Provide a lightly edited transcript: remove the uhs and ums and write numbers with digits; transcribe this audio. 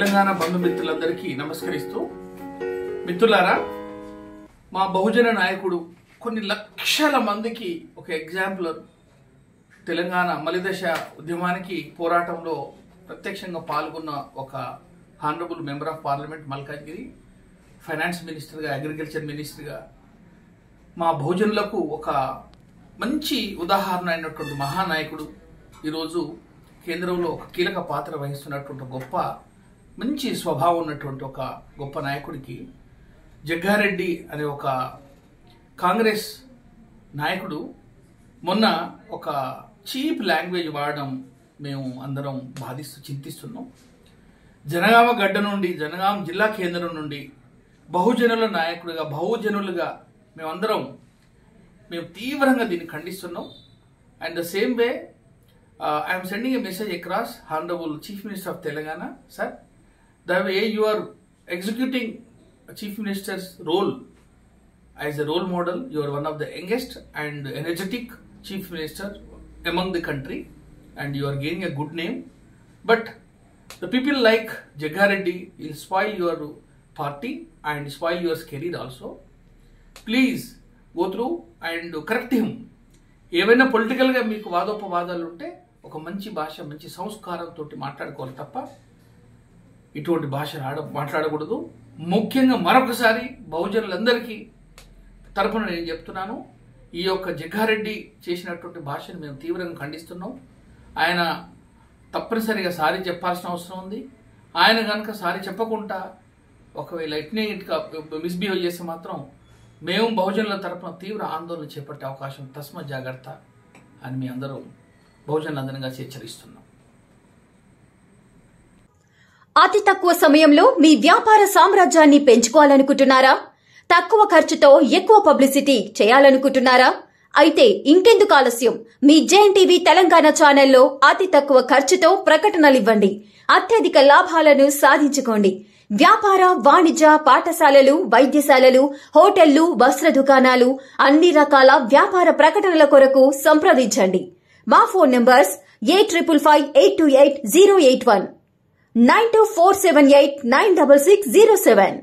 తెలంగాణ బంధుమిత్రులందరికీ నమస్కరిస్తూ, మిత్రులారా, మా బహుజన నాయకుడు కొన్ని లక్షల మందికి ఒక ఎగ్జాంపులర్. తెలంగాణ మలిదశ ఉద్యమానికి పోరాటంలో ప్రత్యక్షంగా పాల్గొన్న ఒక honourable member of parliament Malkajgiri, finance మినిస్టర్గా, అగ్రికల్చర్ మినిస్టర్గా మా బహుజనులకు ఒక మంచి ఉదాహరణ అయినటువంటి మహానాయకుడు ఈరోజు కేంద్రంలో ఒక కీలక పాత్ర వహిస్తున్నటువంటి గొప్ప మంచి స్వభావం ఉన్నటువంటి ఒక గొప్ప నాయకుడికి, జగ్గారెడ్డి అనే ఒక కాంగ్రెస్ నాయకుడు మొన్న ఒక చీప్ లాంగ్వేజ్ వాడడం మేము అందరం బాధిస్తూ చింతిస్తున్నాం. జనగామ గడ్డ నుండి, జనగామ జిల్లా కేంద్రం నుండి బహుజనుల నాయకుడిగా, బహుజనులుగా మేము తీవ్రంగా దీన్ని ఖండిస్తున్నాం. And the same way I'm sending a message across honourable chief minister of Telangana. Sir, the way you are executing Chief Minister's role as a role model, you are one of the youngest and energetic Chief Minister among the country, and you are gaining a good name. But the people like Jaggareddy will spoil your party and spoil your career also. Please go through and correct him. ఏవైనా పొలిటికల్గా మీకు వాదోపవాదాలు ఉంటే ఒక మంచి భాష, మంచి సంస్కారంతో మాట్లాడుకోవాలి తప్ప ఇటువంటి భాష మాట్లాడకూడదు. ముఖ్యంగా మరొకసారి బహుజనులందరికీ తరపున నేను చెప్తున్నాను, ఈ యొక్క జగ్గారెడ్డి చేసినటువంటి భాషను మేము తీవ్రంగా ఖండిస్తున్నాం. ఆయన తప్పనిసరిగా సారీ చెప్పాల్సిన అవసరం ఉంది. ఆయన కనుక సారీ చెప్పకుండా ఒకవేళ ఇట్నే మిస్బిహేవ్ చేస్తే మాత్రం మేము బహుజనుల తరపున తీవ్ర ఆందోళన చేపట్టే అవకాశం, తస్మ జాగ్రత్త అని మీ అందరూ బహుజనులందరిగా హెచ్చరిస్తున్నాం. అతి తక్కువ సమయంలో మీ వ్యాపార సామ్రాజ్యాన్ని పెంచుకోవాలనుకుంటున్నారా? తక్కువ ఖర్చుతో ఎక్కువ పబ్లిసిటీ చేయాలనుకుంటున్నారా? అయితే ఇంకెందుకు ఆలస్యం? మీ జేఎన్టీవీ తెలంగాణ ఛానల్లో అతి తక్కువ ఖర్చుతో ప్రకటనలివ్వండి. అత్యధిక లాభాలను సాధించుకోండి. వ్యాపార, వాణిజ్య, పాఠశాలలు, వైద్యశాలలు, హోటళ్లు, వస్త్ర దుకాణాలు, అన్ని రకాల వ్యాపార ప్రకటనల కొరకు సంప్రదించండి. మా ఫోన్ నంబర్స్ 8558288081, 9247896607.